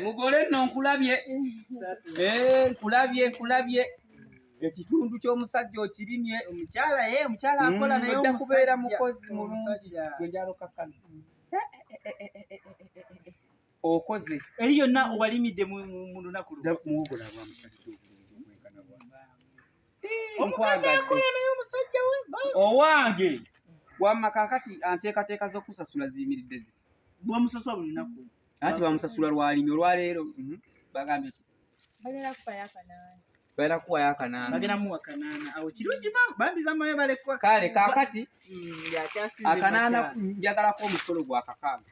mugole nno nkulabye. Nkulabye. Ekitundu ky'omusajja okirimye. Omukyala akola naye ojja kubeera mukozi mulungi gwe njalo kakkana. Okoze eri yonna obalimidde mu lunaku muwogola bwa musajja omukazi akola naye omusajja we owange wamma kaakati anteekateeka z'okusasula ziyimiridde ziti bwamusasula buli lunaku anti bamusasula lwalimi olwaleero bagambye ki bagenda kuwayo akanaana bagenda muwa kanaana awo kirungi bambi bamayo balekwa kale kaakati akanaana njagalako omusolo gwa kakaaga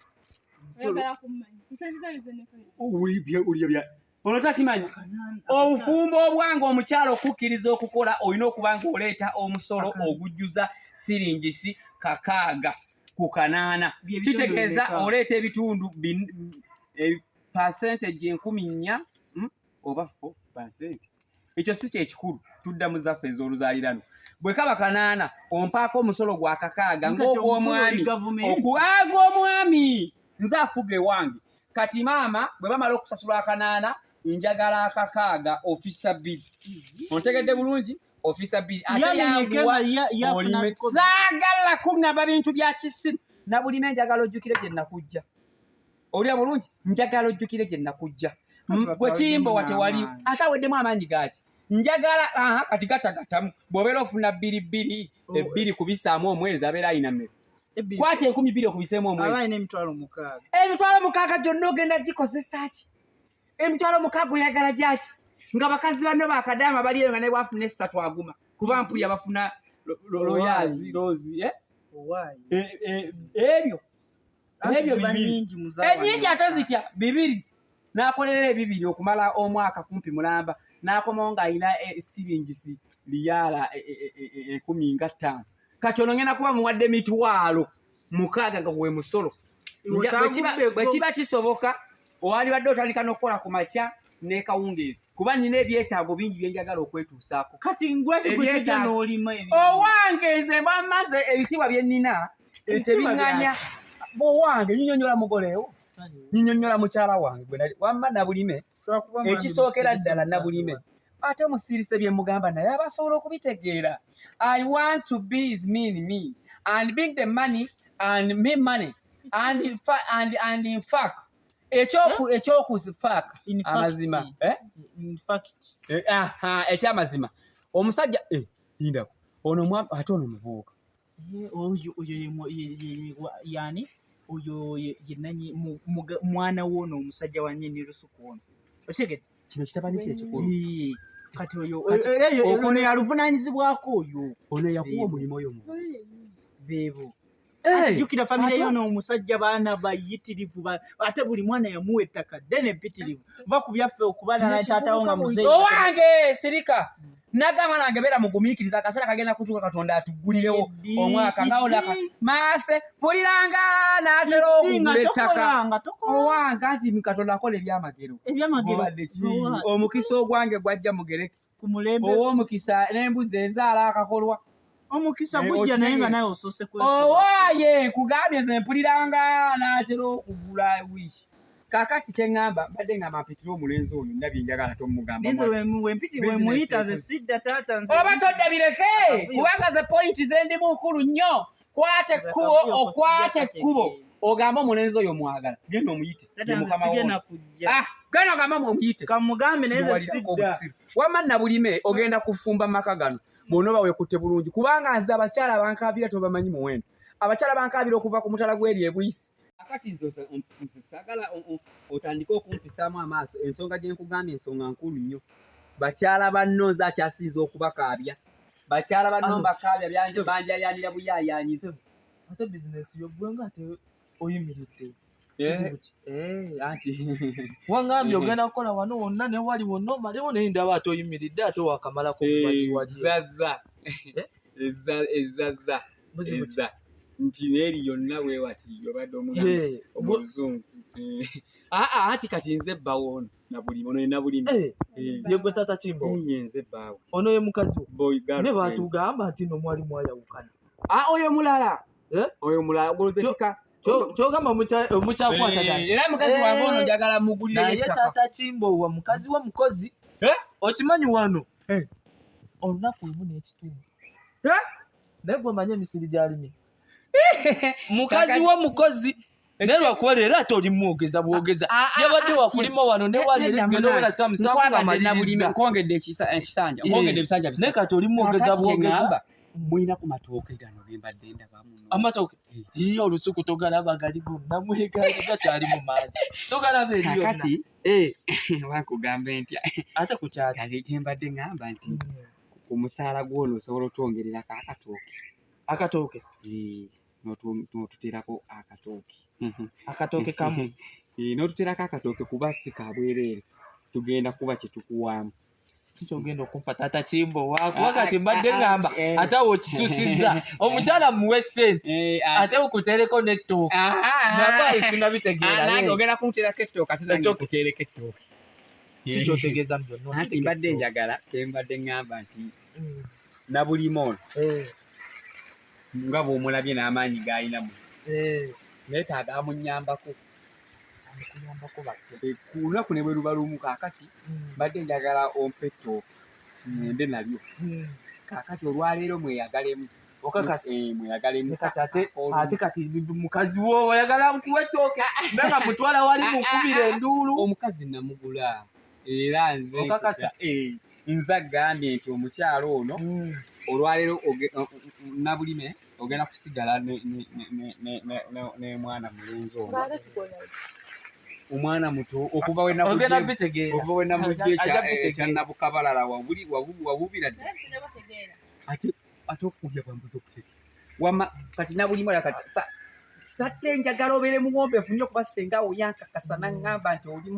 ono takimanyi obufumbo obwange omukyalo okukkiriza okukola olina okuba nga oleeta omusolo ogujjuza siringisi kakaaga ku kanaana kitegeeza oleeta ebitundu percentage 4 oba 4%. Ekyo si kyekikulu tudda mu zaffe ez'oluzaaliranwa bwe kaba kanaana ompaako omusolo gwa kakaaga ng'ogw'omwami nze afuga ewange kati maama bwe bamala okusasula akanaana njagala akakaaga ofisa 2 ontegedde bulungi ofisa 2 ate yanguwa olime saagala kuŋŋamba bintu bya kisiru na bulime njagala ojjukire gye nnakujja olya bulungi njagala ojjukire gye nnakujja gwe Kimbowa tewali ate aweddemu amaanyi gaati njagala kati gatagatamu bw'obeera ofuna 2 kubisaamu omwezi abeera ayina mmere kwata 12 okubiseemu omwezi emitwalo 6 gyonna ogenda gikozesa ki emitwalo 6 oyagala gyaki nga bakazi banno bakadaama bali eyo nga ne bwafuna 3 aguma kuba mpulya bafuna loyazi lozi ebyo enyingi ate zitya 2 n'akolerera 2 okumala omwaka kumpi mulamba n'akomawo ng'alina siringisi liyala 15 kati ono ngenda kuba muwadde emitwalo 6 nga gwe musolo bwe kiba kisoboka owali badde otandika n'okukola ku makya ne kawungeezi kuba nina ebyetaago bingi bye njagala okwetuusaako kati ngwekigwetejja n'olima owange bamaze ebitibwa bye nnina tebiŋŋanya owange nyinyonnyola mugoleewo nyinyonnyola mukyala wange wamma nabulime ekisookera ddala nabulime ate omusiirise bye mugamba naye aba asobola okubitegeera. I want to be is me and bring the money and me money and in fact ekyokuzifaaka amazima ekyamazima omusajja indako ono ate ono muvubuka yani oyo yenanyi mwana woono omusajja wa nnyini lusuku ono otegedde kino kitabani kyekikulu kati ono yaluvunaanyizibwako oyo ono yakuwa omulimu oyo beebo jjukira famire yono omusajja baana bayitirivu ate buli mwana yamuwa ettaka ddene mpitirivu va ku byaffe okubalala taatawo nga muzeeyi owange sirika nagamba nange beera mugumiikiriza akaseera kagenda kutuuka Katonda atuggulirewo omwaka ngawolaka maase puliranga n'atera okugula ettaka owange anti Katonda akola ebyamagero omukisa ogwange gwajja mugereke ow'omukisa n'embuzi ezaala akakolwa omukisa gujja naye nga naye osoose owaaye nkugambye nze mpuliranga n'atera okugula wishi kakati kyengamba mbadde ngamba mpitire omulenzi oyo ndabye njagala tomugamba wempitiriwemuyita ze sidda taata nze oba todda bireke kubanga ze pointi ze ndimu nkulu nnyo kwate ekkubo ogamba omulenzi oyo mwagala genda omuyite genda ogamba omuyite kamugambe naye sidda wamma nabulime ogenda kufumba maka gano bw'onooba weekutte bulungi kubanga nze abakyala abankaabira tobamanyi muwendo abakyala bankaabira okuva ku mutala gw'eri ebuyisi akati nze saagala otandike okumpisaamu amaaso ensonga gye nkugambye ensonga nkulu nnyo bakyala banno nze akyasinza okubakaabya bakyala banno mbakaabya banjalyanira buyaayaanyiza ate bizinesi yogwenga ate oyimiridde anti wangambye ogenda kukola wano wonna ne wali wonna omalewo naye ndaba ate oyimiridde ate wakamalako ezazza nti neeri yonna weewati obadde omugamba omuzungu ati kati nze bbawo ono nabulimi ono ye nabulimi ye gwe taata Kimbowa ye nze bbaawo ono ye mukazi boy girl ne baatugamba nti no mwali mwayawukana oyo mulala ogolozekika kyogamba omukyakwata era mukazi wange ono njagala mugulire naye taata Kimbowa mukazi wa mukozi okimanyi wano olunaku lumu n'ekitundu naye gwe omanyi emisiri gy'alimi mukazi wa mukozi naye lwakuba leero ate oli mwogeza bwogeza yabadde wakulima wano ne wali ezigenda obona sa musanvu amaliriza nkongedde ekisanja nkongedde ebisanja naye kati oli mwogeza bwogeza mulina ku matooke gano bembadde ndabamu amatooke olusuku togalaba gali gonna mwegali gakyali mu maanyi togalaba eri yonna kati wakugambe ntya ate ku kyaki kati kyembadde ngamba nti ku musaala gwono osobola otwongererako akatooke n'otuterako akatooke kamu n'otuterako akatooke kuba si kabwereere tugenda kuba kye tukuwaamu kikyogenda okumpa taata Kimbowa kuba kati mbadde ngamba ate awo kisusizza omukyala muwe ssente ate okutereko n'ettooke naba sinabitegeera nange ogenda kunterako ettooke ate nange okutereko ettooke kikyotegeeza mu byonna anti mbadde njagala kembadde ngamba nti nabulima ono nga bw'omulabye n'amaanyi g'alinamu neetaaga amunyambako ku lunaku ne bwe luba lumu kaakati mbadde njagala ompa ettooke ngende nalyo kaakati olwaleero mweyagalemu mweyagalemu ate kati mukazi wo oyagala nkuwa ettooke nga mutwala wali mukubira enduulu omukazi namugula era nze okakasa nze agambye nti omukyalo ono olwaleero nabulime ogenda kusigala ne mwana mulunzi ono omwana muto okuva we namugye ekyannabukabalala wabubira dde ate okubya bwambuza okutegeera wama kati nabulimo satte njagala obeere muwombeefu nnyo kuba sengawo yankakasa naŋŋamba nti oli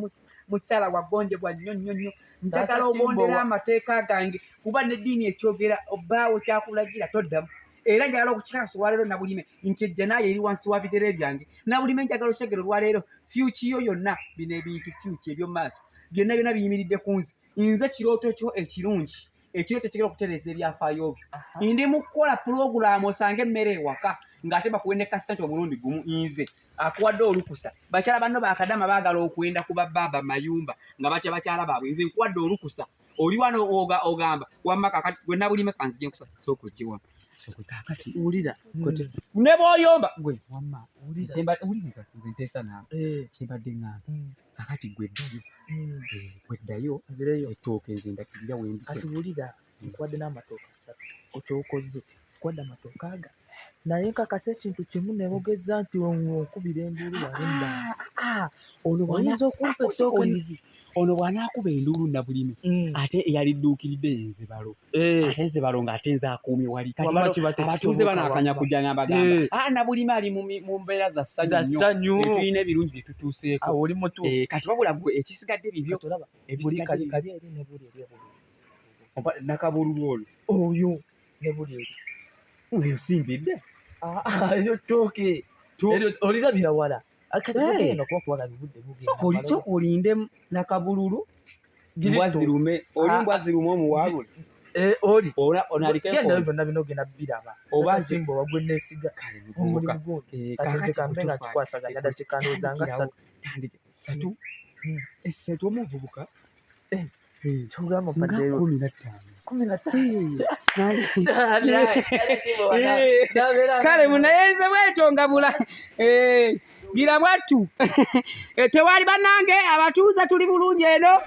mukyala wagonjebwa nnyo nnyo nnyo njagala obondera amateeka gange kuba n'eddiini ekyogera obbaawo kyakulagira toddamu era njagala okukikakasa olwaleero nabulime nti ejja naye eri wansi wa bigere byange nabulime njagala okyegera olwaleero fyuki yo yonna bino ebintu fyuki eby'omu maaso byonna byonna biyimiridde ku nze kirooto kyo ekirungi ekirooto ekigera okutereeza ebyafaayo byo ndi mu kukola pulogulaamu osange emmere ewaka ng'ate bakuwe ne kasente omulundi gumu nze akuwadde olukusa bakyala banno bakadama baagala okwenda ku babbaaba mayumba nga batya bakyala baabwe nze nkuwadde olukusa oli wano ogamba wamma kakati gwe nabulime kanzije nkusa sooka okiwa kakati wulira ne bw'oyomba gwe wamma wuliriza nze nteesa naawe kyembadde ngamba kakati gweddayo nzireyo ettooke nze ndakirira wendi kati wulira nkuwadde n'amatooke asatu okyokoze nkuwadde amatooke aga naye nkakasa ekintu kimu nebogeza nti okubira enduulu walimba oyinza okumpa ettooke ono bw'anaakuba enduulu nabulime ate eyalidduukiridde enzebalo ate enzebalo ng'ate nze akuumye wali abatuuze banaakanya kujja nga bagamba nabulime ali mu mbeera za ssanyu tulina ebirungi bye tutuuseeko oli mutu kati wabula gwe ekisigadde bibyo nakabululu olwo oyo ne buli eri eyo simbidde eyo ttooke olirabira wala soka olinde nakabululu mbwazirume oli mbwazirume omuwalule oli onalikegenda byonna bino genda biraba oba Kimbowa gwe neesiga omulimu gundi kati kambe nga kikwasaganya dakiika ndowooza nga ssatu essatu omuvubuka kyogamba mpadde 15 kale munayenze bwetyo ngabula gira bwattu tewali bannange abatuuza tuli bulungi eno